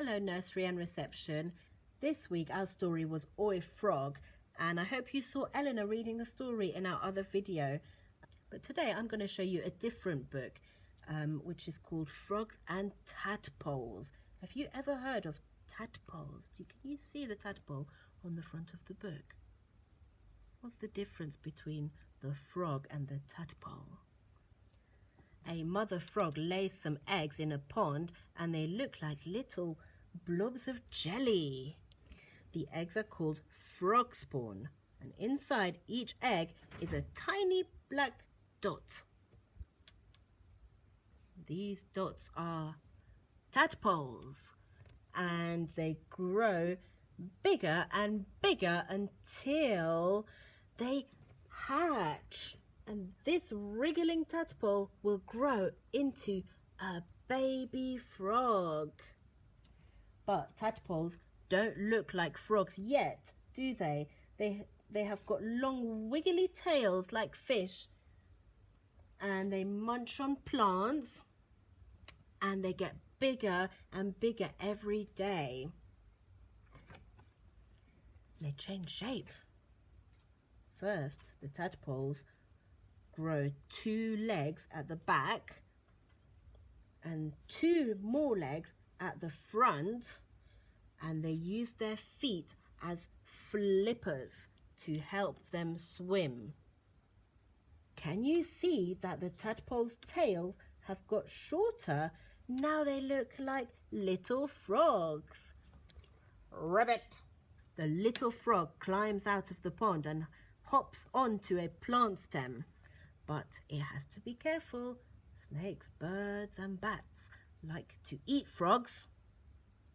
Hello nursery and reception. This week our story was Oi Frog, and I hope you saw Eleanor reading the story in our other video. But today I'm going to show you a different book which is called Frogs and Tadpoles. Have you ever heard of tadpoles? Can you see the tadpole on the front of the book? What's the difference between the frog and the tadpole? A mother frog lays some eggs in a pond and they look like little blobs of jelly. The eggs are called frog spawn, and inside each egg is a tiny black dot. These dots are tadpoles, and they grow bigger and bigger until they hatch. And this wriggling tadpole will grow into a baby frog. But tadpoles don't look like frogs yet, do they? They have got long wiggly tails like fish, and they munch on plants, and they get bigger and bigger every day. They change shape. First, the tadpoles grow 2 legs at the back and 2 more legs at the front, and they use their feet as flippers to help them swim. Can you see that the tadpole's tails have got shorter? Now they look like little frogs. Ribbit! The little frog climbs out of the pond and hops onto a plant stem. But it has to be careful. Snakes, birds and bats like to eat frogs.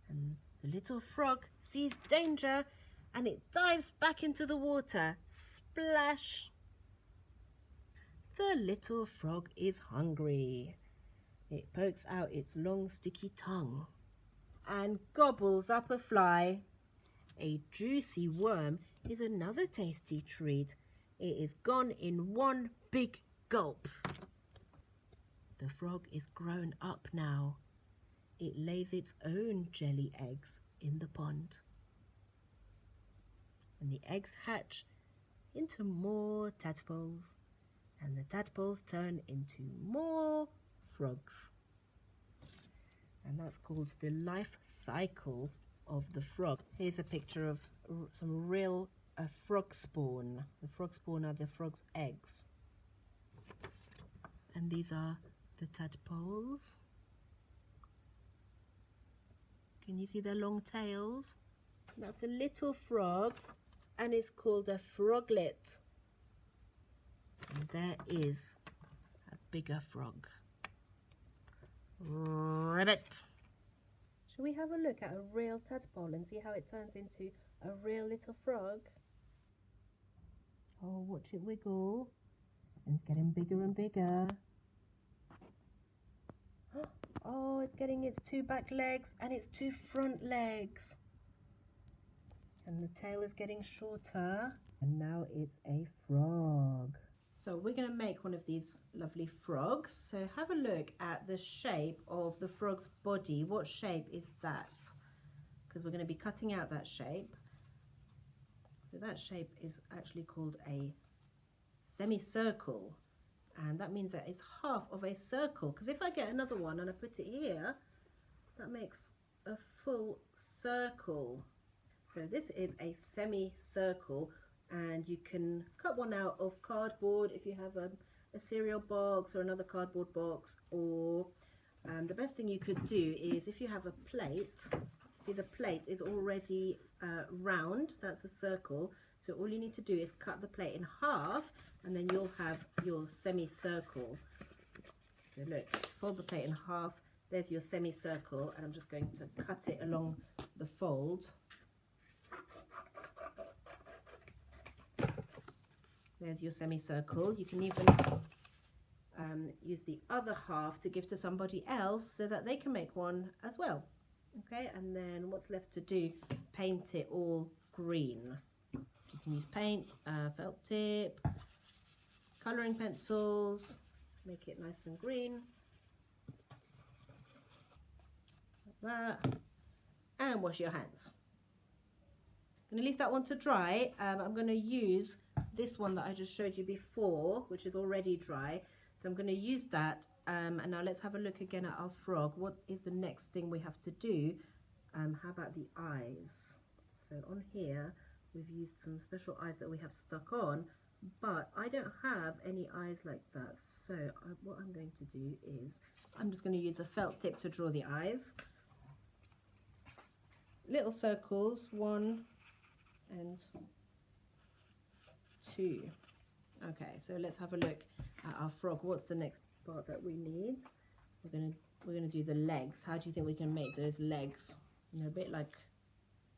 And the little frog sees danger and it dives back into the water. Splash! The little frog is hungry. It pokes out its long sticky tongue and gobbles up a fly. A juicy worm is another tasty treat. It is gone in one big gulp. The frog is grown up now. It lays its own jelly eggs in the pond. And the eggs hatch into more tadpoles, and the tadpoles turn into more frogs. And that's called the life cycle of the frog. Here's a picture of some real frog spawn. The frog spawn are the frog's eggs. And these are the tadpoles. Can you see their long tails? That's a little frog, and it's called a froglet. And there is a bigger frog. Ribbit! Shall we have a look at a real tadpole and see how it turns into a real little frog? Oh, watch it wiggle. And it's getting bigger and bigger. Oh, it's getting its 2 back legs and its 2 front legs. And the tail is getting shorter. And now it's a frog. So we're going to make one of these lovely frogs. So have a look at the shape of the frog's body. What shape is that? Because we're going to be cutting out that shape. So that shape is actually called a semicircle. And that means that it's half of a circle. Because if I get another one and I put it here, that makes a full circle. So this is a semicircle. And you can cut one out of cardboard if you have a cereal box or another cardboard box, or the best thing you could do is if you have a plate. See, the plate is already round, that's a circle, so all you need to do is cut the plate in half and then you'll have your semicircle. So look, fold the plate in half, there's your semicircle, and I'm just going to cut it along the fold. There's your semicircle. You can even use the other half to give to somebody else so that they can make one as well. Okay, and then what's left to do? Paint it all green. You can use paint, felt tip, colouring pencils, make it nice and green. Like that. and wash your hands. I'm going to leave that one to dry. I'm going to use this one that I just showed you before, which is already dry. So I'm going to use that. And now let's have a look again at our frog. What is the next thing we have to do? How about the eyes? So on here, we've used some special eyes that we have stuck on, but I don't have any eyes like that. So what I'm going to do is, I'm just going to use a felt tip to draw the eyes. Little circles, 1 and 2. Okay, so let's have a look at our frog. What's the next part that we need? We're gonna do the legs. How do you think we can make those legs? You know, a bit like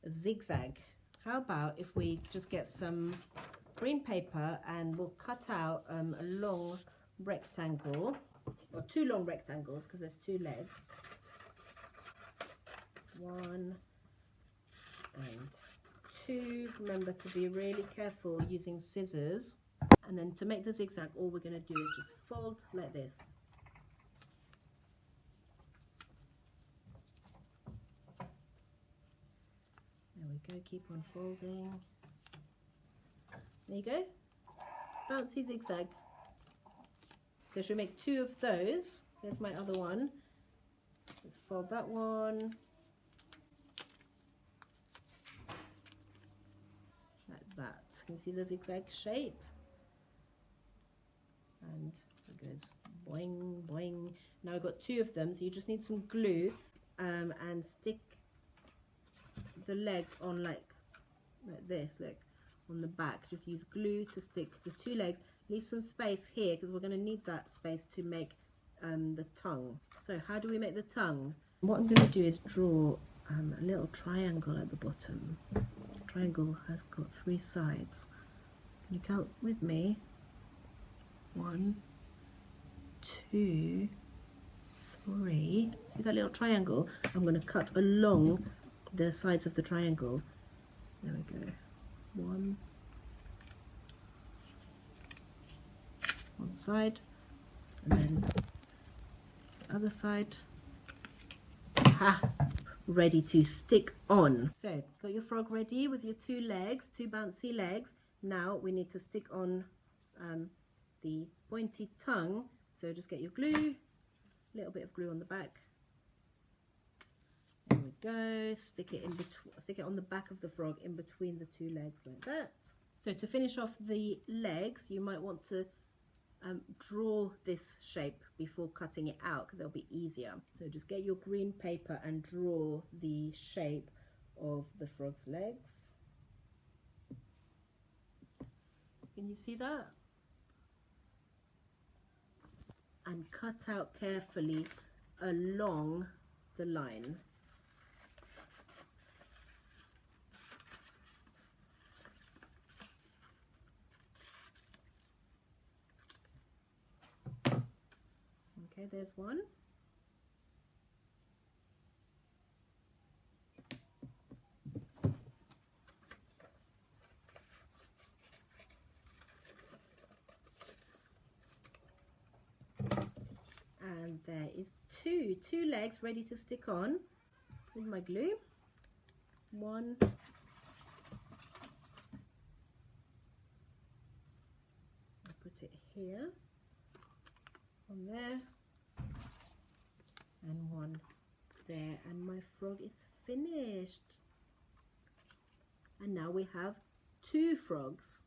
a zigzag. How about if we just get some green paper and we'll cut out a long rectangle, or 2 long rectangles, because there's 2 legs. 1 and 2. Remember to be really careful using scissors. And then to make the zigzag, all we're going to do is just fold like this. There we go, keep on folding. There you go, bouncy zigzag. So should we make 2 of those? There's my other one. Let's fold that one. Like that. Can you see the zigzag shape? And it goes boing, boing. Now I've got 2 of them, so you just need some glue and stick the legs on like this, look, on the back. Just use glue to stick the 2 legs. Leave some space here because we're going to need that space to make the tongue. So how do we make the tongue? What I'm going to do is draw a little triangle at the bottom. The triangle has got 3 sides. Can you count with me? 1, 2, 3. See that little triangle? I'm going to cut along the sides of the triangle. There we go. 1 side, and then the other side. Ha! Ready to stick on. So, got your frog ready with your 2 legs, 2 bouncy legs. Now we need to stick on the pointy tongue. So just get your glue, a little bit of glue on the back. There we go. Stick it in between. Stick it on the back of the frog in between the 2 legs like that. So to finish off the legs, you might want to draw this shape before cutting it out because it'll be easier. So just get your green paper and draw the shape of the frog's legs. Can you see that? And cut out carefully along the line. Okay, there's one. And there is two legs ready to stick on with my glue. 1, I put it here, on there, and 1 there, and my frog is finished. And now we have 2 frogs.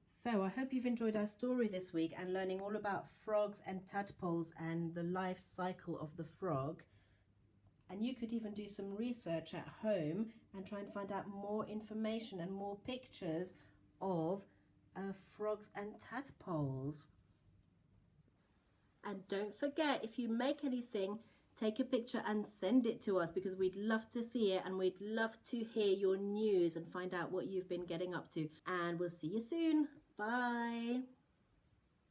So I hope you've enjoyed our story this week and learning all about frogs and tadpoles and the life cycle of the frog. And you could even do some research at home and try and find out more information and more pictures of frogs and tadpoles. And don't forget, if you make anything, take a picture and send it to us because we'd love to see it and we'd love to hear your news and find out what you've been getting up to. And we'll see you soon. Bye.